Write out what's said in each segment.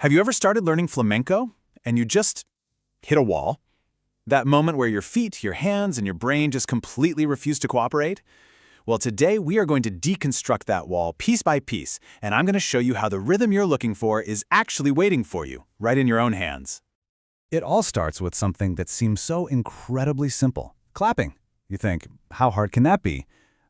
Have you ever started learning flamenco and you just hit a wall? That moment where your feet, your hands, and your brain just completely refuse to cooperate? Well, today we are going to deconstruct that wall piece by piece, and I'm going to show you how the rhythm you're looking for is actually waiting for you, right in your own hands. It all starts with something that seems so incredibly simple: clapping. You think, how hard can that be?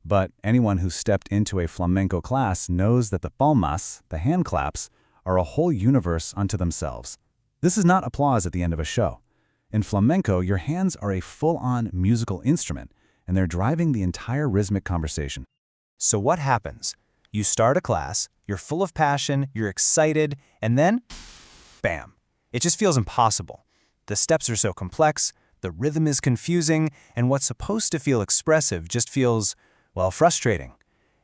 But anyone who's stepped into a flamenco class knows that the palmas, the hand claps, are a whole universe unto themselves. This is not applause at the end of a show. In flamenco, your hands are a full-on musical instrument, and they're driving the entire rhythmic conversation. So what happens? You start a class, you're full of passion, you're excited, and then, bam, it just feels impossible. The steps are so complex, the rhythm is confusing, and what's supposed to feel expressive just feels, well, frustrating.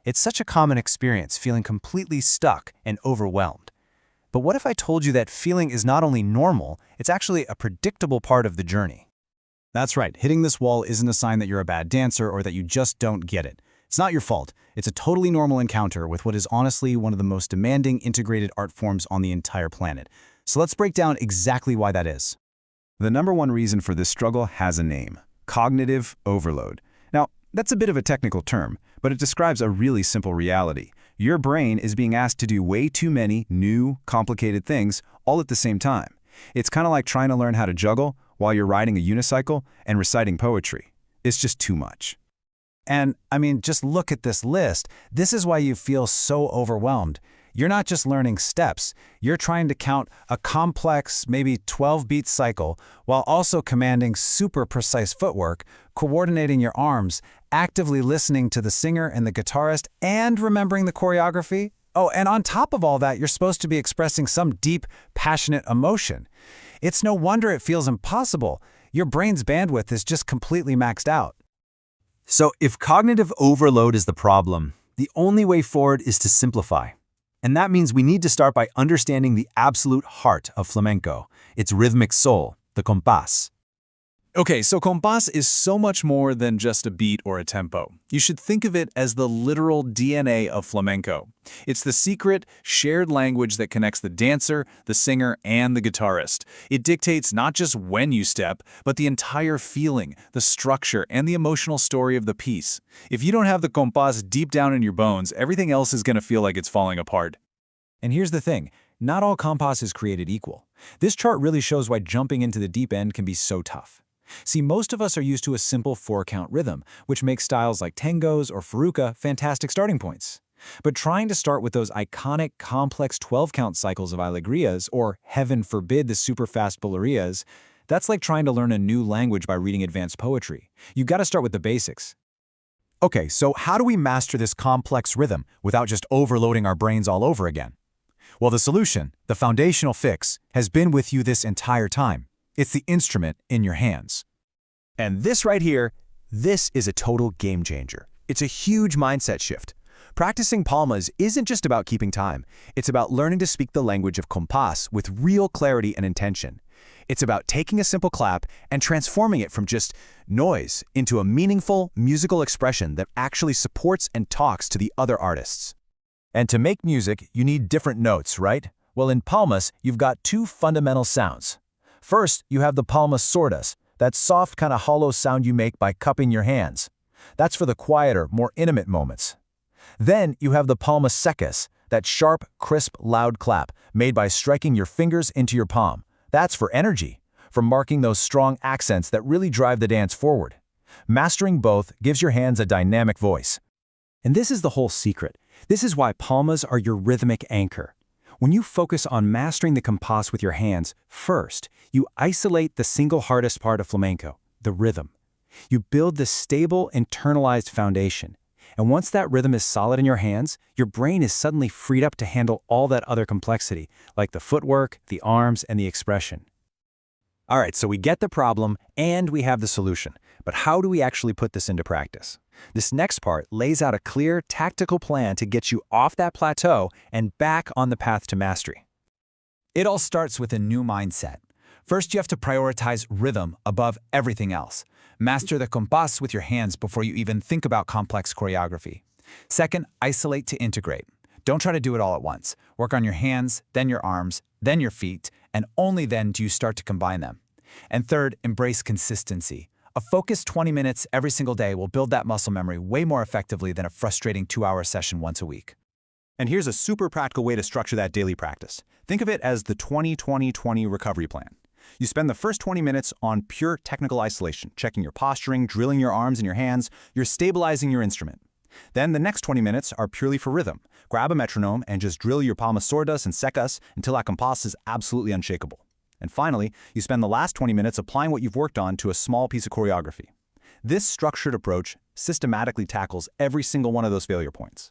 It's such a common experience, feeling completely stuck and overwhelmed. But what if I told you that feeling is not only normal, it's actually a predictable part of the journey? That's right, hitting this wall isn't a sign that you're a bad dancer or that you just don't get it. It's not your fault. It's a totally normal encounter with what is honestly one of the most demanding integrated art forms on the entire planet. So let's break down exactly why that is. The number one reason for this struggle has a name: cognitive overload. Now, that's a bit of a technical term, but it describes a really simple reality. Your brain is being asked to do way too many new, complicated things all at the same time. It's kind of like trying to learn how to juggle while you're riding a unicycle and reciting poetry. It's just too much. And, just look at this list. This is why you feel so overwhelmed. You're not just learning steps. You're trying to count a complex, maybe 12-beat cycle, while also commanding super precise footwork, coordinating your arms, actively listening to the singer and the guitarist, and remembering the choreography. Oh, and on top of all that, you're supposed to be expressing some deep, passionate emotion. It's no wonder it feels impossible. Your brain's bandwidth is just completely maxed out. So if cognitive overload is the problem, the only way forward is to simplify. And that means we need to start by understanding the absolute heart of flamenco, its rhythmic soul, the compás. Okay, so compás is so much more than just a beat or a tempo. You should think of it as the literal DNA of flamenco. It's the secret, shared language that connects the dancer, the singer, and the guitarist. It dictates not just when you step, but the entire feeling, the structure, and the emotional story of the piece. If you don't have the compás deep down in your bones, everything else is going to feel like it's falling apart. And here's the thing, not all compás is created equal. This chart really shows why jumping into the deep end can be so tough. See, most of us are used to a simple 4-count rhythm, which makes styles like tangos or furuca fantastic starting points. But trying to start with those iconic, complex 12-count cycles of alegrias, or heaven forbid the super-fast bulerías, that's like trying to learn a new language by reading advanced poetry. You've got to start with the basics. Okay, so how do we master this complex rhythm without just overloading our brains all over again? Well, the solution, the foundational fix, has been with you this entire time. It's the instrument in your hands. And this right here, this is a total game changer. It's a huge mindset shift. Practicing palmas isn't just about keeping time. It's about learning to speak the language of compás with real clarity and intention. It's about taking a simple clap and transforming it from just noise into a meaningful musical expression that actually supports and talks to the other artists. And to make music, you need different notes, right? Well, in palmas, you've got two fundamental sounds. First, you have the palmas sordas, that soft kind of hollow sound you make by cupping your hands. That's for the quieter, more intimate moments. Then you have the palmas secas, that sharp, crisp, loud clap made by striking your fingers into your palm. That's for energy, for marking those strong accents that really drive the dance forward. Mastering both gives your hands a dynamic voice. And this is the whole secret. This is why palmas are your rhythmic anchor. When you focus on mastering the compás with your hands, first, you isolate the single hardest part of flamenco, the rhythm. You build this stable, internalized foundation. And once that rhythm is solid in your hands, your brain is suddenly freed up to handle all that other complexity, like the footwork, the arms, and the expression. All right, so we get the problem and we have the solution. But how do we actually put this into practice? This next part lays out a clear, tactical plan to get you off that plateau and back on the path to mastery. It all starts with a new mindset. First, you have to prioritize rhythm above everything else. Master the compás with your hands before you even think about complex choreography. Second, isolate to integrate. Don't try to do it all at once. Work on your hands, then your arms, then your feet, and only then do you start to combine them. And third, embrace consistency. A focused 20 minutes every single day will build that muscle memory way more effectively than a frustrating 2-hour session once a week. And here's a super practical way to structure that daily practice. Think of it as the 20-20-20 recovery plan. You spend the first 20 minutes on pure technical isolation, checking your posturing, drilling your arms and your hands, you're stabilizing your instrument. Then the next 20 minutes are purely for rhythm. Grab a metronome and just drill your Palmas, Sordas, and Secas until that Compás is absolutely unshakable. And finally, you spend the last 20 minutes applying what you've worked on to a small piece of choreography. This structured approach systematically tackles every single one of those failure points.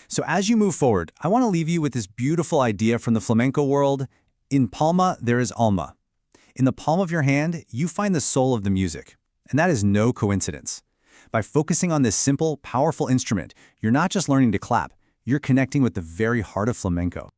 So as you move forward, I want to leave you with this beautiful idea from the flamenco world. In palma, there is alma. In the palm of your hand, you find the soul of the music. And that is no coincidence. By focusing on this simple, powerful instrument, you're not just learning to clap, you're connecting with the very heart of flamenco.